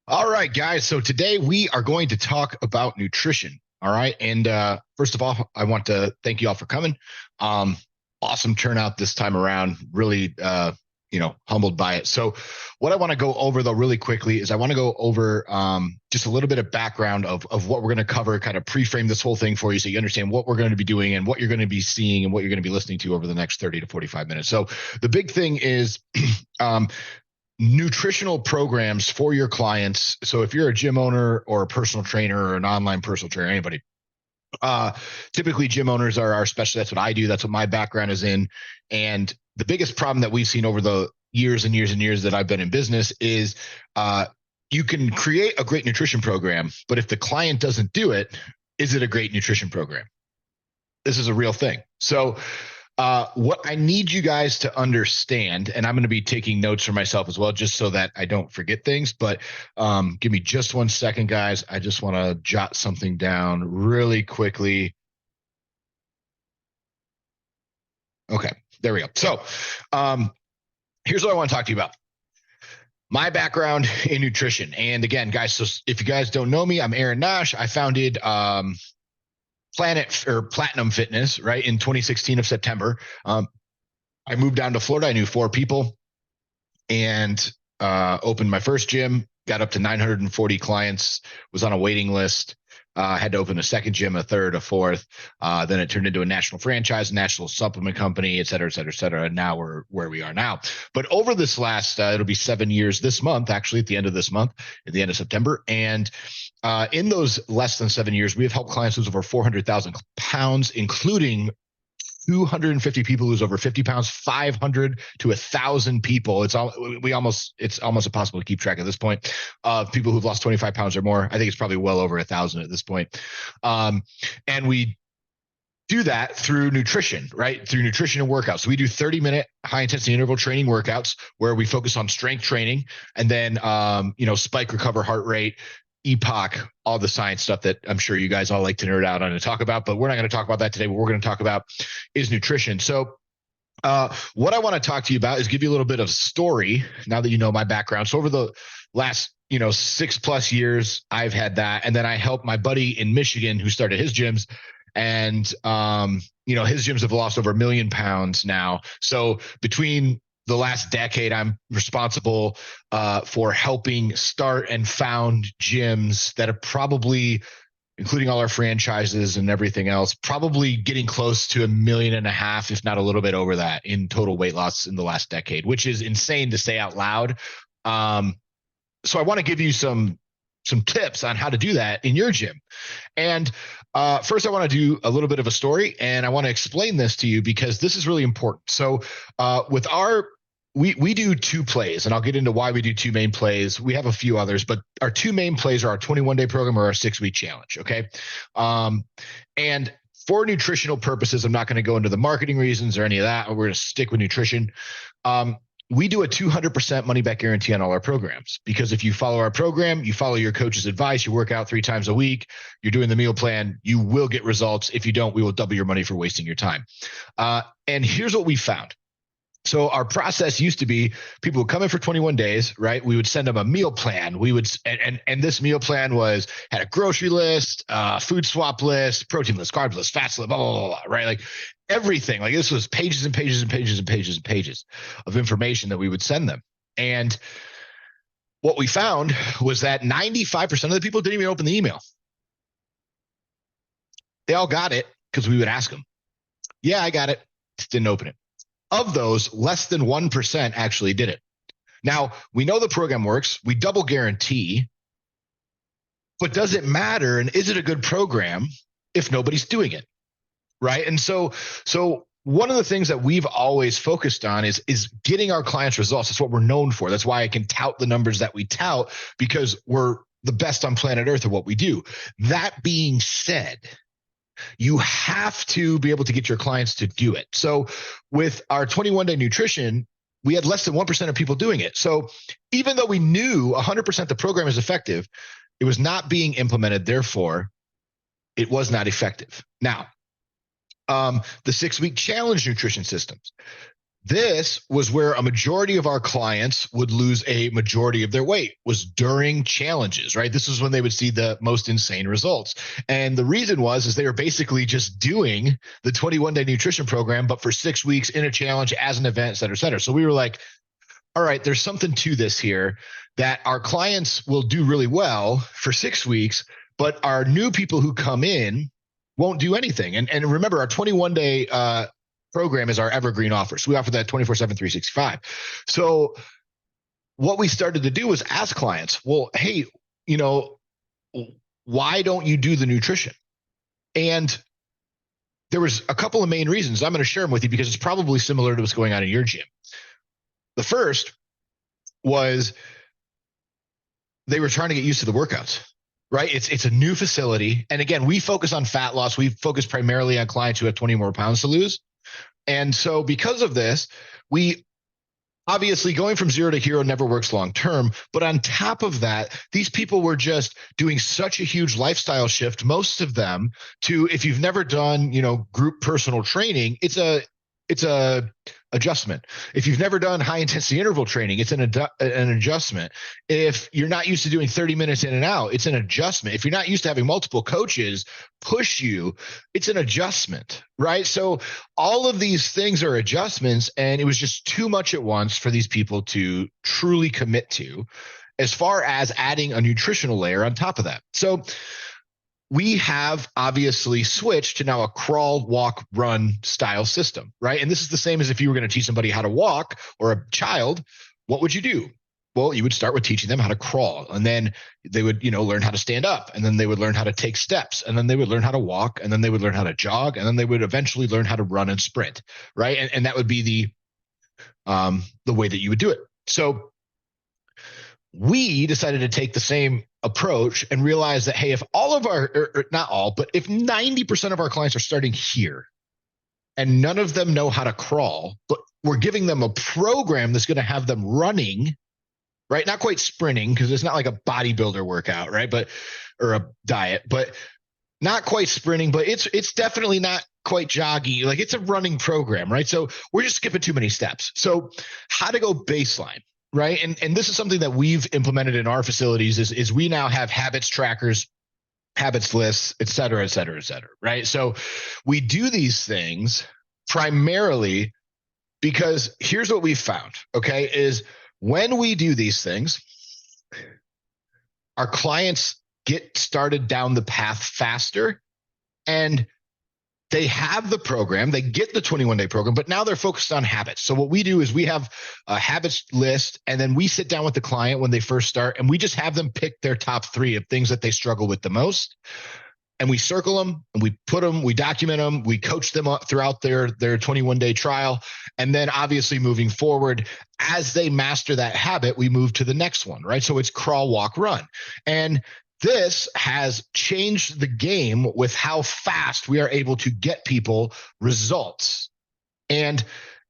All right, guys. So today we are going to talk about nutrition. All right. And first of all, I want to thank you all for coming. Um, awesome turnout this time around. Really, humbled by it. So, what I want to go over though, really quickly, is I want to go over just a little bit of background of what we're going to cover, kind of pre-frame this whole thing for you, so you understand what we're going to be doing and what you're going to be seeing and what you're going to be listening to over the next 30 to 45 minutes. So, the big thing is. um, Nutritional programs for your clients. So if you're a gym owner or a personal trainer or an online personal trainer, anybody, uh, typically gym owners are our specialists. That's what I do. That's what my background is in. And the biggest problem that we've seen over the years and years and years that I've been in business is you can create a great nutrition program, but if the client doesn't do it, is it a great nutrition program? This is a real thing. So what I need you guys to understand, and I'm going to be taking notes for myself as well, just so that I don't forget things. But give me just 1 second, guys. I just want to jot something down really quickly. Okay, there we go. So here's what I want to talk to you about. My background in nutrition. And again, guys, so if you guys don't know me, I'm Aaron Nash. I founded Platinum Fitness, right, in 2016 of September. I moved down to Florida. I knew 4 people and opened my first gym, got up to 940 clients, was on a waiting list, had to open a second gym, a third, a fourth. Then it turned into a national franchise, national supplement company, et cetera, et cetera, et cetera. And now we're where we are now. But over this last, it'll be 7 years this month, actually, at the end of this month, at the end of September. And in those less than 7 years, we have helped clients lose over 400,000 pounds, including 250 people lose over 50 pounds, 500 to 1,000 people. It's almost impossible to keep track at this point of people who've lost 25 pounds or more. I think it's probably well over 1,000 at this point. And we do that through nutrition, right? Through nutrition and workouts. So we do 30-minute high intensity interval training workouts where we focus on strength training and then, spike, recover, heart rate, EPOC, all the science stuff that I'm sure you guys all like to nerd out on and talk about, but we're not going to talk about that today. What we're going to talk about is nutrition. So what I want to talk to you about is give you a little bit of story now that you know my background. So over the last 6+ years, I've had that. And then I helped my buddy in Michigan who started his gyms. And, his gyms have lost over 1 million pounds now. So between the last decade, I'm responsible for helping start and found gyms that are probably, including all our franchises and everything else, probably getting close to 1.5 million, if not a little bit over that, in total weight loss in the last decade, which is insane to say out loud. So I want to give you some tips on how to do that in your gym. And first, I want to do a little bit of a story, and I want to explain this to you because this is really important. So with we do 2 plays, and I'll get into why we do 2 main plays. We have a few others, but our 2 main plays are our 21-day program or our 6-week challenge. Okay. And for nutritional purposes, I'm not going to go into the marketing reasons or any of that. We're going to stick with nutrition. We do a 200% money back guarantee on all our programs, because if you follow our program, you follow your coach's advice, you work out 3 times a week, you're doing the meal plan, you will get results. If you don't, we will double your money for wasting your time. And here's what we found. So our process used to be people would come in for 21 days, right? We would send them a meal plan. We would, and this meal plan had a grocery list, food swap list, protein list, carb list, fats list, blah, blah, blah, blah, right? Like everything. Like this was pages and pages and pages and pages and pages of information that we would send them. And what we found was that 95% of the people didn't even open the email. They all got it because we would ask them. Yeah, I got it. Just didn't open it. Of those, less than 1% actually did it. Now, we know the program works. We double guarantee. But does it matter? And is it a good program if nobody's doing it? Right. And so one of the things that we've always focused on is getting our clients results. That's what we're known for. That's why I can tout the numbers that we tout, because we're the best on planet Earth at what we do. That being said, you have to be able to get your clients to do it. So with our 21-day nutrition, we had less than 1% of people doing it. So even though we knew 100% the program is effective, it was not being implemented. Therefore, it was not effective. Now, the 6-week challenge nutrition systems. This was where a majority of our clients would lose a majority of their weight, was during challenges, right? This is when they would see the most insane results. And the reason is they were basically just doing the 21-day nutrition program, but for 6 weeks in a challenge as an event, et cetera, et cetera. So we were like, all right, there's something to this here, that our clients will do really well for 6 weeks, but our new people who come in won't do anything. And remember, our 21-day program is our evergreen offer. So we offer that 24/7, 365. So what we started to do was ask clients, well, hey, why don't you do the nutrition? And there was a couple of main reasons. I'm going to share them with you because it's probably similar to what's going on in your gym. The first was they were trying to get used to the workouts, right? It's a new facility. And again, we focus on fat loss. We focus primarily on clients who have 20 more pounds to lose. And so because of this, we obviously going from 0 to hero never works long term. But on top of that, these people were just doing such a huge lifestyle shift, most of them, to, if you've never done, group personal training, it's a adjustment. If you've never done high intensity interval training, it's an adjustment. If you're not used to doing 30 minutes in and out, it's an adjustment. If you're not used to having multiple coaches push you, it's an adjustment, right? So all of these things are adjustments, and it was just too much at once for these people to truly commit to, as far as adding a nutritional layer on top of that. So we have obviously switched to now a crawl, walk, run style system, right? And this is the same as if you were going to teach somebody how to walk, or a child, what would you do? Well, you would start with teaching them how to crawl, and then they would, learn how to stand up, and then they would learn how to take steps, and then they would learn how to walk, and then they would learn how to jog, and then they would eventually learn how to run and sprint, right? And that would be the way that you would do it. So we decided to take the same approach and realize that, hey, if all of our, or not all, but if 90% of our clients are starting here and none of them know how to crawl, but we're giving them a program that's going to have them running, right? Not quite sprinting, because it's not like a bodybuilder workout, right? Or a diet, but not quite sprinting, but it's definitely not quite joggy. Like, it's a running program, right? So we're just skipping too many steps. So how to go baseline, right? And this is something that we've implemented in our facilities is we now have habits trackers, habits lists, et cetera, et cetera, et cetera, right? So we do these things primarily because here's what we've found, okay, is when we do these things, our clients get started down the path faster, and they have the program, they get the 21-day program, but now they're focused on habits. So what we do is we have a habits list, and then we sit down with the client when they first start, and we just have them pick their top 3 of things that they struggle with the most. And we circle them, and we put them, we document them, we coach them up throughout their 21-day trial. And then obviously moving forward, as they master that habit, we move to the next one, right? So it's crawl, walk, run. And this has changed the game with how fast we are able to get people results. And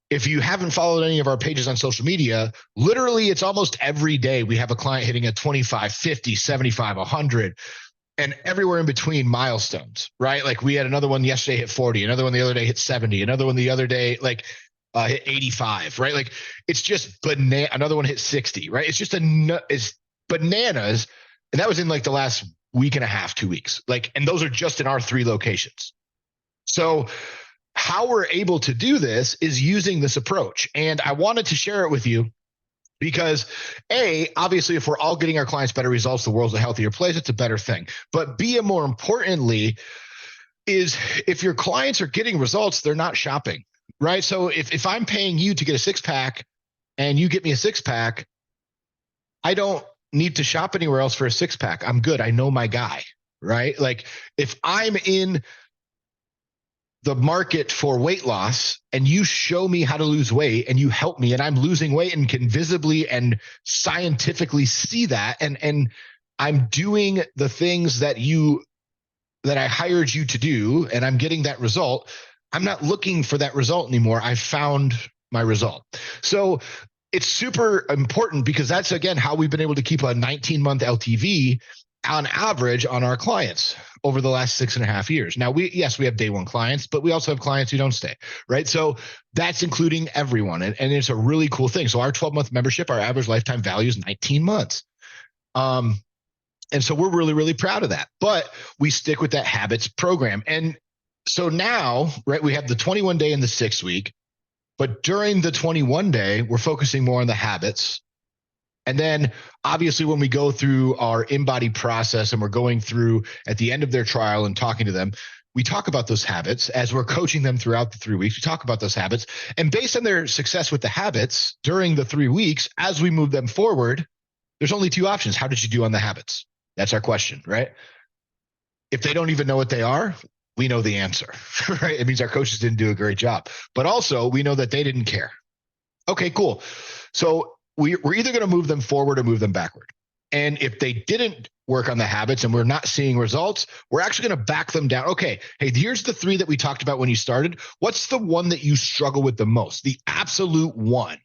if you haven't followed any of our pages on social media, literally it's almost every day we have a client hitting a 25, 50, 75, 100, and everywhere in between milestones, right? Like we had another one yesterday hit 40, another one the other day hit 70, another one the other day hit 85, right? Like it's just another one hit 60, right? It's just it's bananas. And that was in like the last week and a half, 2 weeks. And those are just in our 3 locations. So how we're able to do this is using this approach. And I wanted to share it with you because obviously, if we're all getting our clients better results, the world's a healthier place. It's a better thing. But B, and more importantly, is if your clients are getting results, they're not shopping, right? So if I'm paying you to get a 6-pack and you get me a 6-pack, I don't need to shop anywhere else for a 6-pack. I'm good. I know my guy, right? Like if I'm in the market for weight loss and you show me how to lose weight and you help me and I'm losing weight and can visibly and scientifically see that, and I'm doing the things that I hired you to do and I'm getting that result, I'm not looking for that result anymore. I found my result. So it's super important because that's, again, how we've been able to keep a 19-month LTV on average on our clients over the last 6.5 years. Now, we have day one clients, but we also have clients who don't stay, right? So that's including everyone. And it's a really cool thing. So our 12-month membership, our average lifetime value is 19 months. And so we're really, really proud of that. But we stick with that habits program. And so now, right, we have the 21 day and the 6 week. But during the 21 day, we're focusing more on the habits. And then obviously when we go through our InBody process and we're going through at the end of their trial and talking to them, we talk about those habits as we're coaching them throughout the 3 weeks. We talk about those habits. And based on their success with the habits during the 3 weeks, as we move them forward, there's only two options. How did you do on the habits? That's our question, right? If they don't even know what they are, we know the answer, right? It means our coaches didn't do a great job. But also we know that they didn't care. Okay, cool. So we're either going to move them forward or move them backward. And if they didn't work on the habits and we're not seeing results, we're actually going to back them down. Okay, hey, here's the 3 that we talked about when you started. What's the one that you struggle with the most? The absolute one.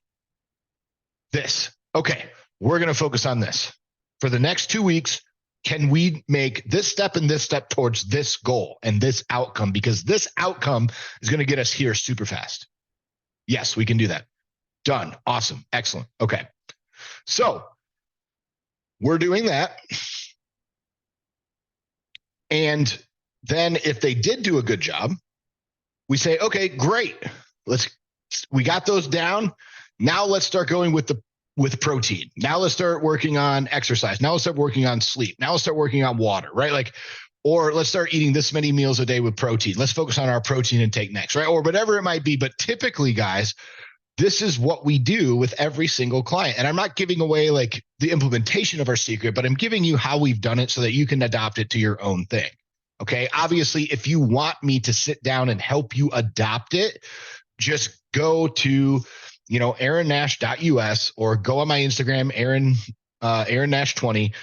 This. Okay, we're going to focus on this. For the next 2 weeks, can we make this step and this step towards this goal and this outcome? Because this outcome is going to get us here super fast. Yes, we can do that. Done. Awesome. Excellent. Okay. So we're doing that. And then if they did do a good job, we say, okay, great. We got those down. Now let's start going with protein. Now let's start working on exercise. Now let's start working on sleep. Now let's start working on water, right? Or let's start eating this many meals a day with protein. Let's focus on our protein intake next, right? Or whatever it might be. But typically, guys, this is what we do with every single client. And I'm not giving away the implementation of our secret, but I'm giving you how we've done it so that you can adopt it to your own thing. Okay. Obviously, if you want me to sit down and help you adopt it, just go to, aaronnash.us or go on my Instagram, Aaron Nash 20.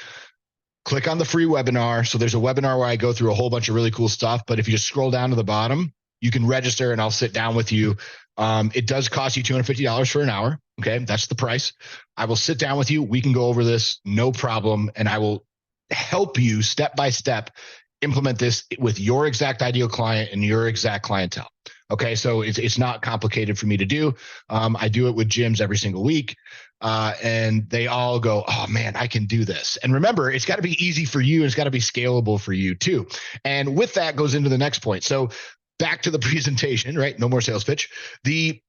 Click on the free webinar. So there's a webinar where I go through a whole bunch of really cool stuff. But if you just scroll down to the bottom, you can register and I'll sit down with you. It does cost you $250 for an hour. Okay. That's the price. I will sit down with you. We can go over this, no problem. And I will help you step by step implement this with your exact ideal client and your exact clientele. Okay. So it's not complicated for me to do. I do it with gyms every single week. And they all go, oh man, I can do this. And remember, it's got to be easy for you. It's got to be scalable for you too. And with that goes into the next point. So back to the presentation, right? No more sales pitch. The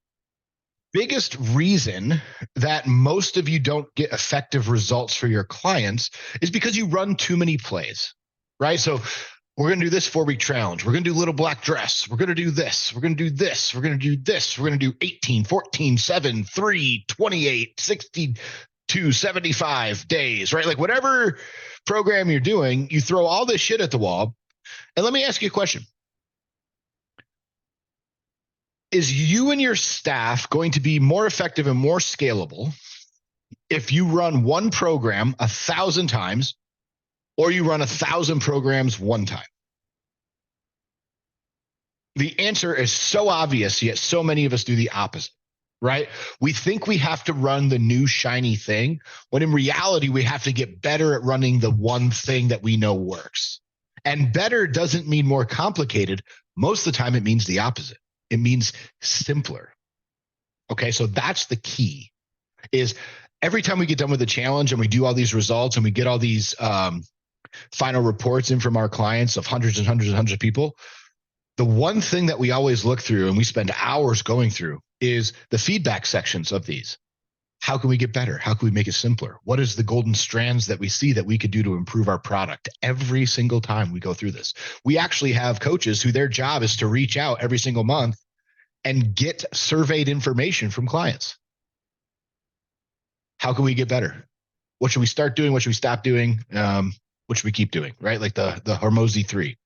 biggest reason that most of you don't get effective results for your clients is because you run too many plays, right? So we're going to do this 4-week challenge. We're going to do little black dress. We're going to do this. We're going to do this. We're going to do this. We're going to do 18, 14, 7, 3, 28, 62, 75 days, right? Whatever program you're doing, you throw all this shit at the wall. And let me ask you a question. Is you and your staff going to be more effective and more scalable if you run one program 1,000 times or you run 1,000 programs one time? The answer is so obvious, yet so many of us do the opposite, right? We think we have to run the new shiny thing, when in reality, we have to get better at running the one thing that we know works. And better doesn't mean more complicated. Most of the time, it means the opposite. It means simpler. Okay, so that's the key, is every time we get done with the challenge and we do all these results and we get all these final reports in from our clients of hundreds and hundreds and hundreds of people, the one thing that we always look through and we spend hours going through is the feedback sections of these. How can we get better? How can we make it simpler? What is the golden strands that we see that we could do to improve our product? Every single time we go through this, we actually have coaches who their job is to reach out every single month and get surveyed information from clients. How can we get better? What should we start doing? What should we stop doing? What should we keep doing? Right? Like the Hormozi 3.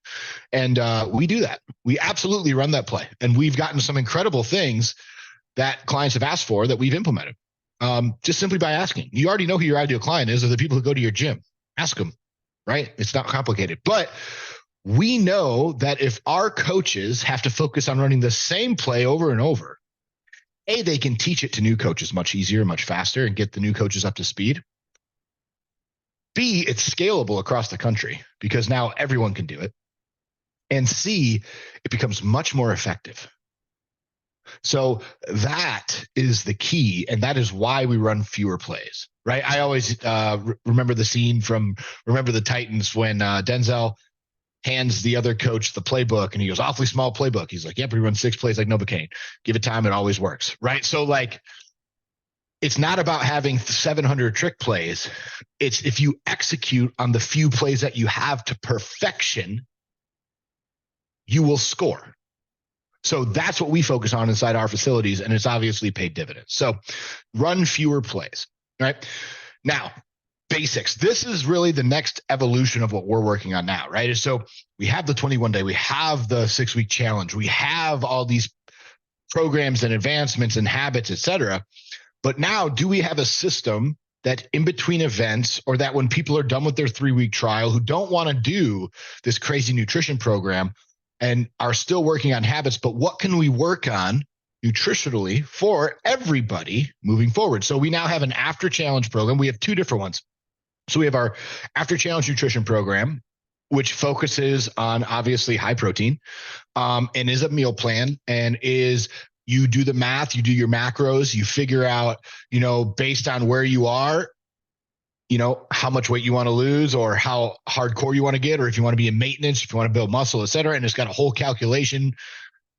And we do that. We absolutely run that play. And we've gotten some incredible things that clients have asked for that we've implemented. Just simply by asking. You already know who your ideal client is, or the people who go to your gym. Ask them, right? It's not complicated. But we know that if our coaches have to focus on running the same play over and over, they can teach it to new coaches much easier, much faster, and get the new coaches up to speed. B, it's scalable across the country because now everyone can do it. And C, it becomes much more effective. So that is the key. And that is why we run fewer plays, right? I always remember the scene from Remember the Titans when Denzel hands the other coach the playbook and he goes, awfully small playbook. He's like, yep, we run 6 plays like Novocaine. Give it time, it always works, right? So like, it's not about having 700 trick plays. It's if you execute on the few plays that you have to perfection, you will score. So that's what we focus on inside our facilities, and it's obviously paid dividends. So run fewer plays, right? Now, basics. This is really the next evolution of what we're working on now, right? So we have the 21 day, we have the 6-week challenge, we have all these programs and advancements and habits, et cetera. But now, do we have a system that in between events, or that when people are done with their 3-week trial who don't want to do this crazy nutrition program and are still working on habits, but what can we work on nutritionally for everybody moving forward? So we now have an after challenge program. We have 2 different ones. So we have our after challenge nutrition program, which focuses on obviously high protein, and is a meal plan, and is you do the math, you do your macros, you figure out, based on where you are, how much weight you want to lose or how hardcore you want to get, or if you want to be in maintenance, if you want to build muscle, et cetera. And it's got a whole calculation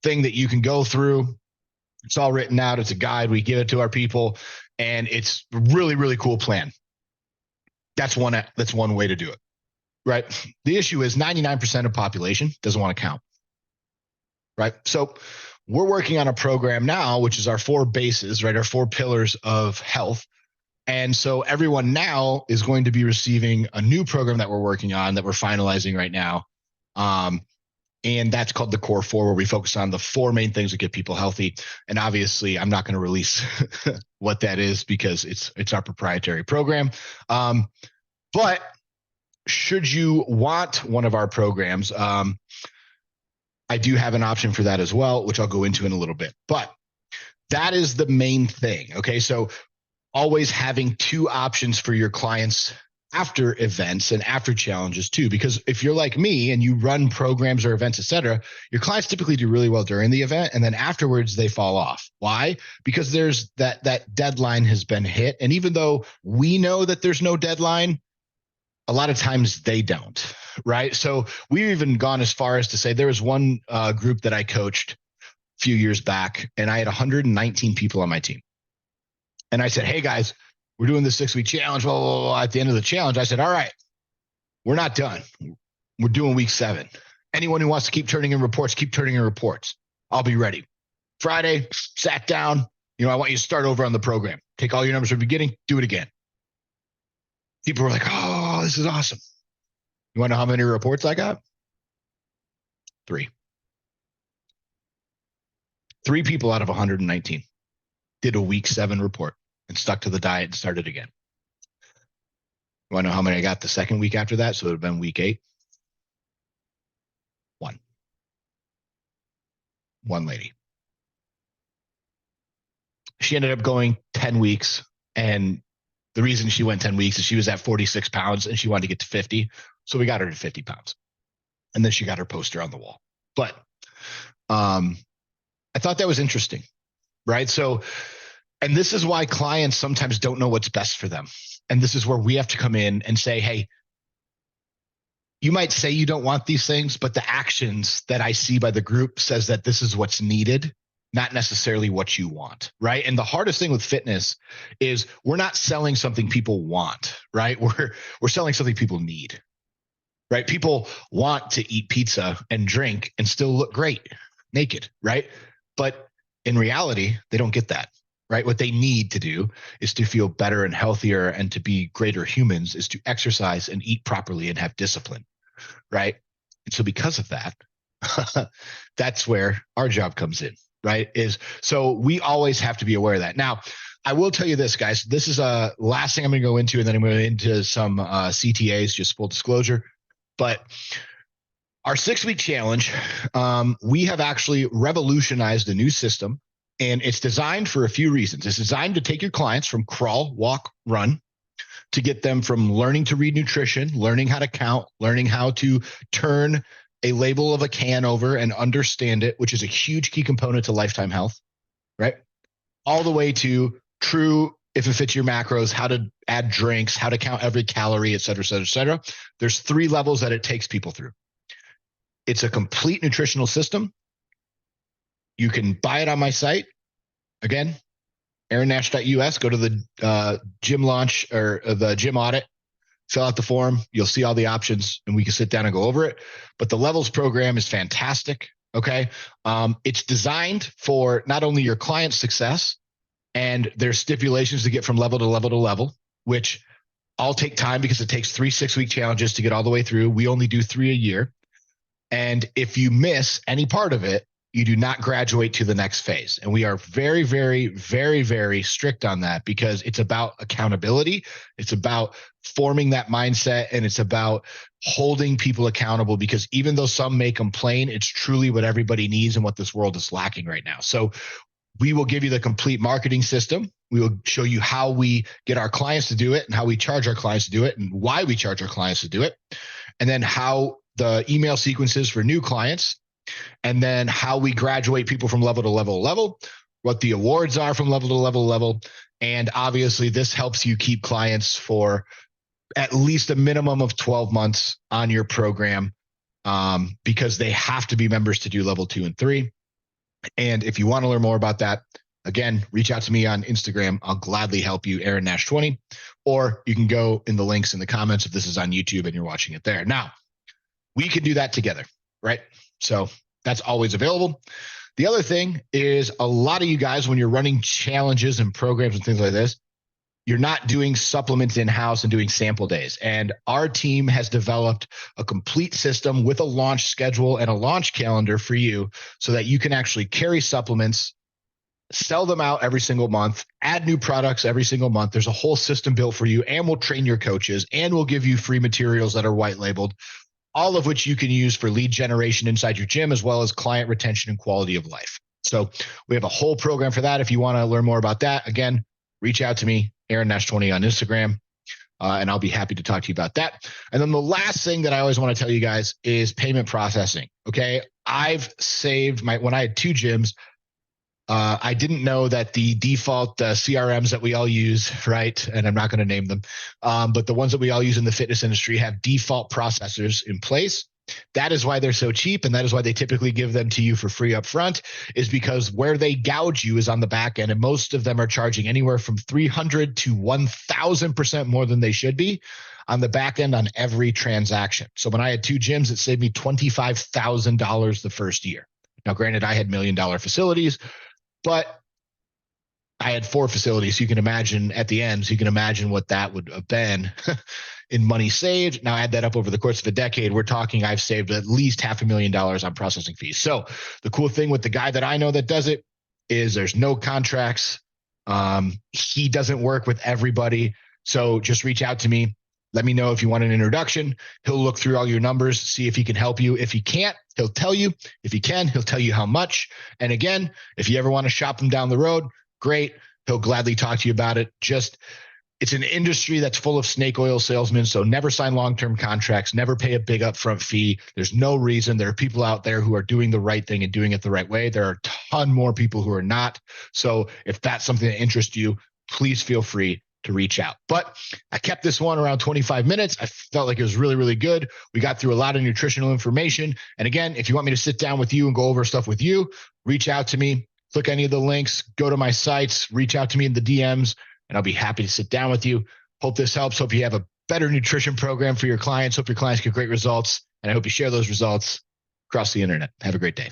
thing that you can go through. It's all written out. It's a guide. We give it to our people, and it's a really, really cool plan. That's one way to do it, right? The issue is 99% of population doesn't want to count, right? So we're working on a program now, which is our 4 bases, right? Our 4 pillars of health. And so everyone now is going to be receiving a new program that we're working on, that we're finalizing right now. And that's called the Core 4, where we focus on the 4 main things that get people healthy. And obviously, I'm not going to release what that is because it's our proprietary program. But should you want one of our programs, I do have an option for that as well, which I'll go into in a little bit. But that is the main thing. Okay, so always having 2 options for your clients after events and after challenges too, because if you're like me and you run programs or events, et cetera, your clients typically do really well during the event, and then afterwards they fall off. Why? Because there's that deadline has been hit. And even though we know that there's no deadline, a lot of times they don't, right? So we've even gone as far as to say there was one group that I coached a few years back, and I had 119 people on my team. And I said, hey guys, we're doing this 6-week challenge. Blah, blah, blah. At the end of the challenge, I said, all right, we're not done. We're doing week 7. Anyone who wants to keep turning in reports, keep turning in reports. I'll be ready. Friday, sat down. I want you to start over on the program. Take all your numbers from the beginning, do it again. People were like, oh, this is awesome. You want to know how many reports I got? 3. 3 people out of 119 did a week 7 report and stuck to the diet and started again. You want to know how many I got the second week after that? So it would have been week 8. 1. 1 lady. She ended up going 10 weeks. And the reason she went 10 weeks is she was at 46 pounds and she wanted to get to 50. So we got her to 50 pounds. And then she got her poster on the wall. But I thought that was interesting, right? So, and this is why clients sometimes don't know what's best for them. And this is where we have to come in and say, hey, you might say you don't want these things, but the actions that I see by the group says that this is what's needed, not necessarily what you want, right? And the hardest thing with fitness is we're not selling something people want, right? We're selling something people need, right? People want to eat pizza and drink and still look great naked, right? But in reality, they don't get that, right? What they need to do is to feel better and healthier and to be greater humans, is to exercise and eat properly and have discipline, right? And so because of that, that's where our job comes in, right? So we always have to be aware of that. Now, I will tell you this, guys. This is a last thing I'm going to go into, and then I'm going into some CTAs, just full disclosure. But our 6-week challenge, we have actually revolutionized a new system, and it's designed for a few reasons. It's designed to take your clients from crawl, walk, run to get them from learning to read nutrition, learning how to count, learning how to turn a label of a can over and understand it, which is a huge key component to lifetime health, right? All the way to true, if it fits your macros, how to add drinks, how to count every calorie, et cetera, et cetera, et cetera. There's 3 levels that it takes people through. It's a complete nutritional system. You can buy it on my site. Again, aaronnash.us, go to the gym launch or the gym audit, fill out the form. You'll see all the options and we can sit down and go over it. But the levels program is fantastic. Okay. It's designed for not only your client's success, and there's stipulations to get from level to level to level, which all take time because it takes 3 6-week challenges to get all the way through. We only do 3 a year. And if you miss any part of it, you do not graduate to the next phase. And we are very, very, very, very strict on that because it's about accountability. It's about forming that mindset, and it's about holding people accountable, because even though some may complain, it's truly what everybody needs and what this world is lacking right now. So we will give you the complete marketing system. We will show you how we get our clients to do it and how we charge our clients to do it and why we charge our clients to do it. And then how the email sequences for new clients, and then how we graduate people from level to level to level, what the awards are from level to level to level. And obviously this helps you keep clients for at least a minimum of 12 months on your program, because they have to be members to do level 2 and 3. And if you want to learn more about that, again, reach out to me on Instagram. I'll gladly help you, Aaron Nash 20, or you can go in the links in the comments if this is on YouTube and you're watching it there. Now, we can do that together, right? So that's always available. The other thing is, a lot of you guys, when you're running challenges and programs and things like this, you're not doing supplements in-house and doing sample days. And our team has developed a complete system with a launch schedule and a launch calendar for you so that you can actually carry supplements, sell them out every single month, add new products every single month. There's a whole system built for you, and we'll train your coaches, and we'll give you free materials that are white labeled, all of which you can use for lead generation inside your gym, as well as client retention and quality of life. So we have a whole program for that. If you want to learn more about that, again, reach out to me, Aaron Nash 20 on Instagram, and I'll be happy to talk to you about that. And then the last thing that I always want to tell you guys is payment processing. Okay. I've saved when I had 2 gyms, I didn't know that the default CRMs that we all use, right? And I'm not going to name them, but the ones that we all use in the fitness industry have default processors in place. That is why they're so cheap, and that is why they typically give them to you for free up front, is because where they gouge you is on the back end, and most of them are charging anywhere from 300 to 1,000% more than they should be on the back end on every transaction. So when I had 2 gyms, it saved me $25,000 the first year. Now, granted, I had $1 million facilities, but I had 4 facilities. You can imagine at the end, so you can imagine what that would have been in money saved. Now add that up over the course of a decade. We're talking, I've saved at least $500,000 on processing fees. So the cool thing with the guy that I know that does it is there's no contracts. He doesn't work with everybody. So just reach out to me. Let me know if you want an introduction. He'll look through all your numbers, see if he can help you. If he can't, he'll tell you. If he can, he'll tell you how much. And again, if you ever want to shop him down the road, great. He'll gladly talk to you about it. It's an industry that's full of snake oil salesmen. So never sign long-term contracts, never pay a big upfront fee. There's no reason. There are people out there who are doing the right thing and doing it the right way. There are a ton more people who are not. So if that's something that interests you, please feel free to reach out. But I kept this one around 25 minutes. I felt like it was really, really good. We got through a lot of nutritional information. And again, if you want me to sit down with you and go over stuff with you, reach out to me, click any of the links, go to my sites, reach out to me in the DMs, and I'll be happy to sit down with you. Hope this helps. Hope you have a better nutrition program for your clients. Hope your clients get great results. And I hope you share those results across the internet. Have a great day.